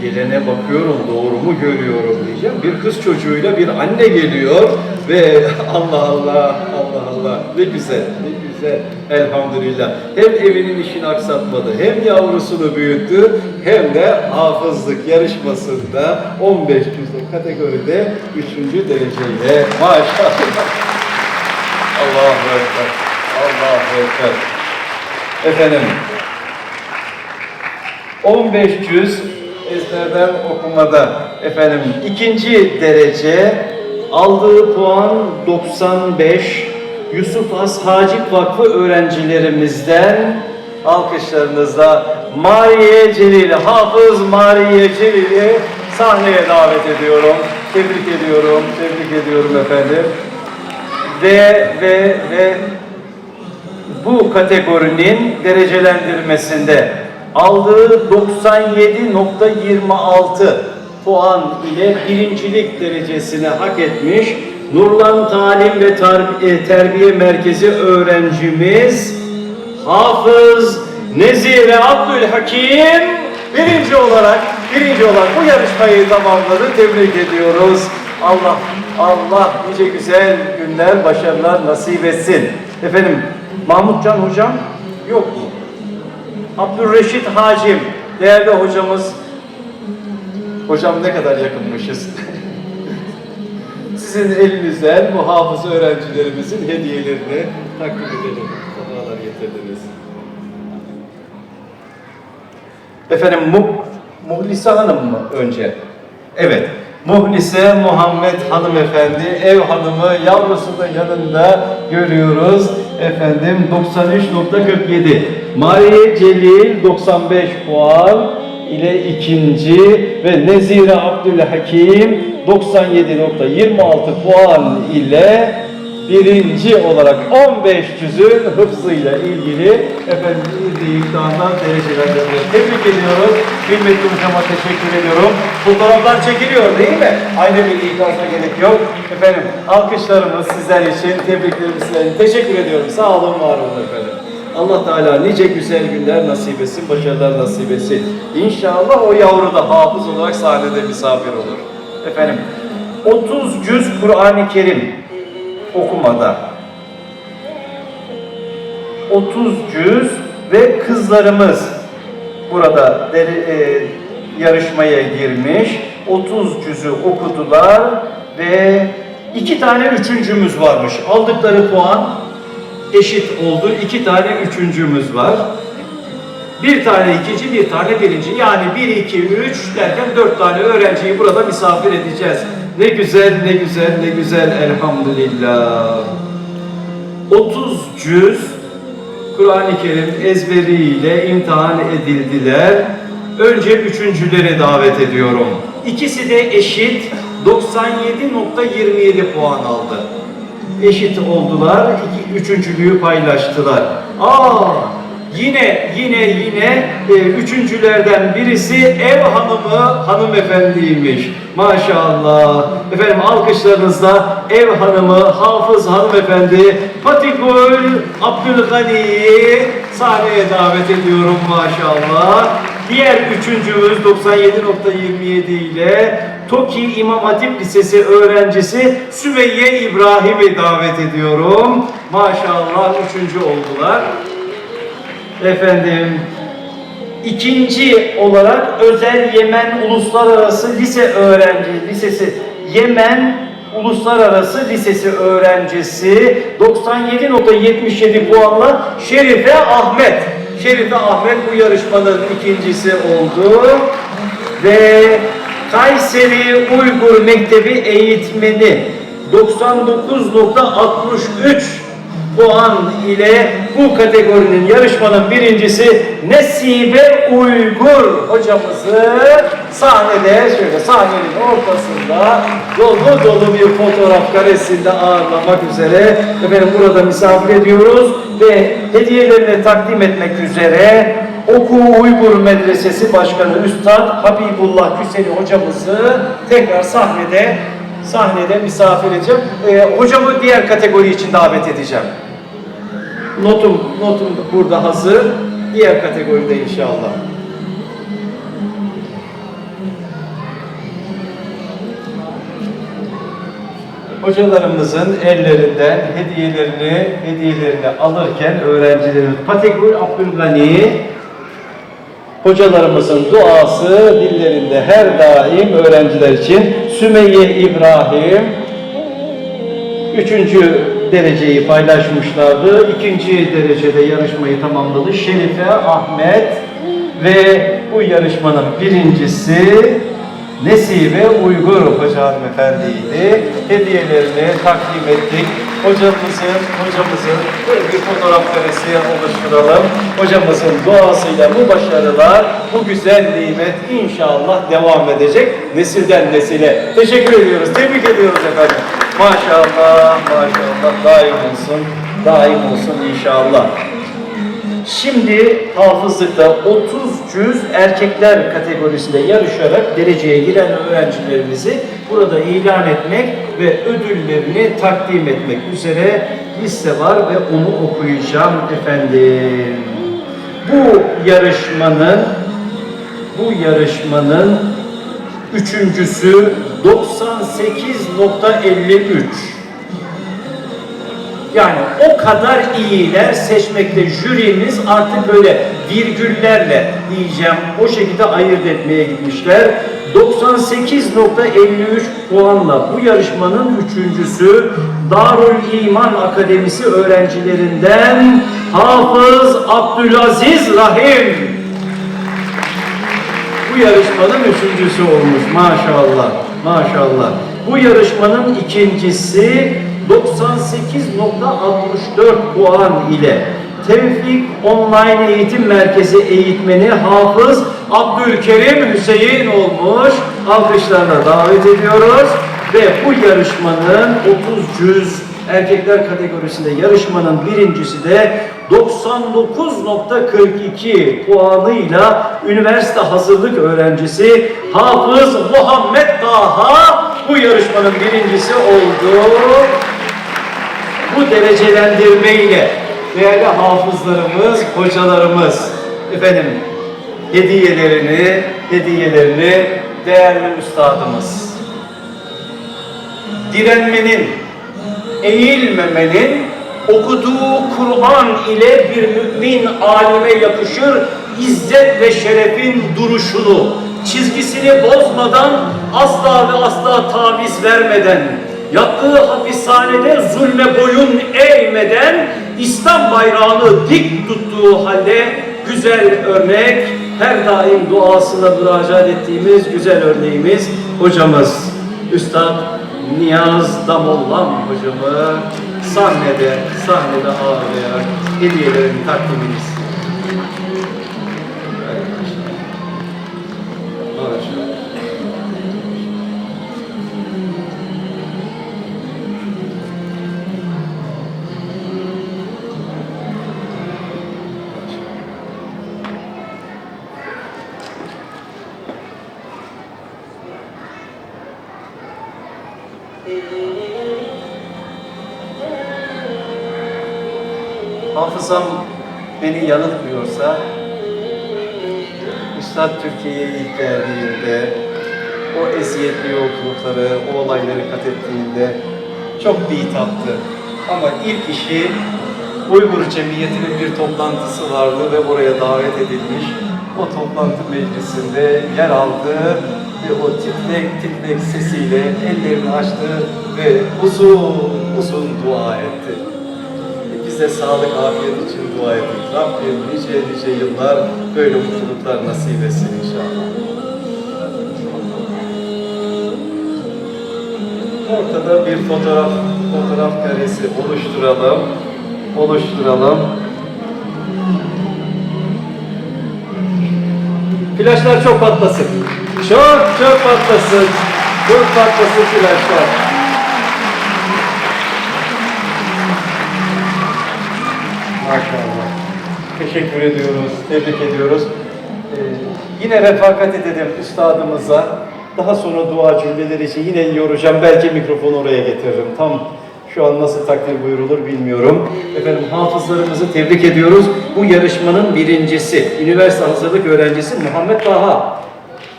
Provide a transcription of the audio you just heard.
gelene bakıyorum, doğru mu görüyorum diyeceğim. Bir kız çocuğuyla bir anne geliyor ve Allah Allah, Allah Allah, ne güzel, ne güzel, elhamdülillah. Hem evinin işini aksatmadı, hem yavrusunu büyüttü, hem de hafızlık yarışmasında 15 cüzlük kategoride 3. dereceyle maşallah. Allahu Ekber, Allahu Ekber. Efendim, 15 cüz ezberden okumada efendim 2. derece, aldığı puan 95. Yusuf Has Hacip Vakfı öğrencilerimizden alkışlarınızla Mariye Celil, Hafız Mariye Celil'i sahneye davet ediyorum. Tebrik ediyorum, tebrik ediyorum efendim. Ve bu kategorinin derecelendirmesinde aldığı 97.26 puan ile birincilik derecesini hak etmiş Nurlan Talim ve Terbiye Merkezi öğrencimiz Hafız Nezire Abdülhakim birinci olarak bu yarışmayı tamamladı. Tebrik ediyoruz. Allah nice güzel günler, başarılar nasip etsin. Efendim, Mahmutcan hocam yok mu? Abdülreşit Hacim, değerli hocamız. Hocam ne kadar yakınmışız. Sizin elinizden bu hafız öğrencilerimizin hediyelerini takdim edelim. Fotoğraflar getirdiniz. Efendim, Muhlise Hanım mı önce? Evet. Muhlise Muhammed hanımefendi, ev hanımı, yavrusu da yanında görüyoruz. Efendim 93.47. Mariye Celil 95 puan ile ikinci ve Nezire Abdülhakim 97.26 puan ile birinci olarak 15 cüzün hıfzıyla ilgili efendim ilgili imtihandan derecelendirmeyi tebrik ediyoruz. Kıymetli hocama teşekkür ediyorum. Fotoğraflar çekiliyor değil mi? Aynı bir ikazına gerek yok. Efendim alkışlarımız sizler için, tebriklerimiz sizler için. Teşekkür ediyorum. Sağ olun, var olun efendim. Allah Teala nice güzel günler nasip etsin, başarılar nasip etsin. İnşallah o yavru da hafız olarak sahnede misafir olur. Efendim 30 cüz Kur'an-ı Kerim okumada 30 cüz ve kızlarımız burada yarışmaya girmiş. 30 cüzü okudular ve 2 tane üçüncümüz varmış. Aldıkları puan eşit oldu. 2 tane üçüncümüz var. 1 tane ikinci, 1 tane birinci. Yani 1, 2, 3 derken 4 tane öğrenciyi burada misafir edeceğiz. Ne güzel, ne güzel, ne güzel, elhamdülillah. 30 cüz Kur'an-ı Kerim ezberiyle imtihan edildiler. Önce üçüncüleri davet ediyorum. İkisi de eşit 97.27 puan aldı. Eşit oldular, üçüncülüğü paylaştılar. Yine üçüncülerden birisi ev hanımı hanımefendiymiş. Maşallah. Efendim alkışlarınızla ev hanımı, hafız hanımefendi Patigul Abdülgani'yi sahneye davet ediyorum maşallah. Diğer üçüncümüz 97.27 ile Toki İmam Hatip Lisesi öğrencisi Sümeyye İbrahim'i davet ediyorum. Maşallah üçüncü oldular. Efendim, ikinci olarak Özel Yemen Uluslararası Lisesi Yemen Uluslararası Lisesi öğrencisi 97.77 puanla Şerife Ahmet. Şerife Ahmet bu yarışmanın ikincisi oldu. Ve Kayseri Uygur Mektebi eğitmeni 99.63 puan ile bu kategorinin yarışmanın birincisi Nesibe Uygur hocamızı sahnede, şöyle sahnenin ortasında dolu bir fotoğraf karesinde ağırlamak üzere efendim burada misafir ediyoruz ve hediyelerini takdim etmek üzere Oku Uygur Medresesi Başkanı Üstad Habibullah Hüseyni hocamızı tekrar sahnede misafir edeceğim. Hocamı diğer kategori için davet edeceğim. Notum burada hazır. Diğer kategoride inşallah. hocalarımızın ellerinden hediyelerini alırken öğrencilerimiz Patekül Abdülgani hocalarımızın duası dillerinde her daim öğrenciler için. Sümeyye İbrahim 3. dereceyi paylaşmışlardı. 2. derecede yarışmayı tamamladı. Şerife Ahmet ve bu yarışmanın birincisi Nesibe Uygur Hoca hanımefendiydi. Hediyelerini takdim ettik. Hocamızın böyle bir fotoğraf karesi oluşturalım. Hocamızın duasıyla bu başarılar, bu güzel nimet inşallah devam edecek nesilden nesile. Teşekkür ediyoruz, tebrik ediyoruz efendim. Maşallah, daim olsun inşallah. Şimdi hafızlıkta 30 cüz erkekler kategorisinde yarışarak dereceye giren öğrencilerimizi burada ilan etmek ve ödüllerini takdim etmek üzere liste var ve onu okuyacağım efendim. Bu yarışmanın üçüncüsü 98.53. Yani o kadar iyiler seçmekte jürimiz artık böyle virgüllerle diyeceğim o şekilde ayırt etmeye gitmişler. 98.53 puanla bu yarışmanın üçüncüsü Darül İman Akademisi öğrencilerinden Hafız Abdülaziz Rahim. Bu yarışmanın üçüncüsü olmuş maşallah. Bu yarışmanın ikincisi 98.64 puan ile Tevfik Online Eğitim Merkezi eğitmeni Hafız Abdülkerim Hüseyin olmuş. Alkışlarla davet ediyoruz. Ve bu yarışmanın 30 cüz erkekler kategorisinde yarışmanın birincisi de 99.42 puanıyla üniversite hazırlık öğrencisi Hafız Muhammed Taha bu yarışmanın birincisi oldu. Bu derecelendirmeyle değerli hafızlarımız, hocalarımız efendim hediyelerini değerli üstadımız direnmenin, eğilmemenin okuduğu Kur'an ile bir mümin alime yakışır izzet ve şerefin duruşunu, çizgisini bozmadan, asla ve asla taviz vermeden, yattığı hapishanede zulme boyun eğmeden, İslam bayrağını dik tuttuğu halde güzel örnek, her daim duasına müracaat ettiğimiz güzel örneğimiz hocamız, Üstad Niyaz Damollam hocamı sahnede ağırlayarak hediyelerini takdiminiz. Hafızam beni yanıltmıyorsa, Üstad Türkiye'ye ilk geldiğinde, o eziyetli yolculukları, o olayları kat ettiğinde çok bitaptı. Ama ilk işi Uygur Cemiyeti'nin bir toplantısı vardı ve oraya davet edilmiş. O toplantı meclisinde yer aldı ve o titrek sesiyle ellerini açtı ve uzun dua etti. Bize sağlık, afiyet için dua ettik. Rabbim nice yıllar böyle mutluluklar nasip etsin inşallah. Ortada bir fotoğraf karesi oluşturalım. Flaşlar çok patlasın. Çok patlasın. Çok patlasın flaşlar. Maşallah. Teşekkür ediyoruz, tebrik ediyoruz. Yine refakat edelim üstadımıza. Daha sonra dua cümleleri için yine yoracağım. Belki mikrofonu oraya getiririm. Tam şu an nasıl takdir buyurulur bilmiyorum. Efendim hafızlarımızı tebrik ediyoruz. Bu yarışmanın birincisi, üniversite hazırlık öğrencisi Muhammed Taha.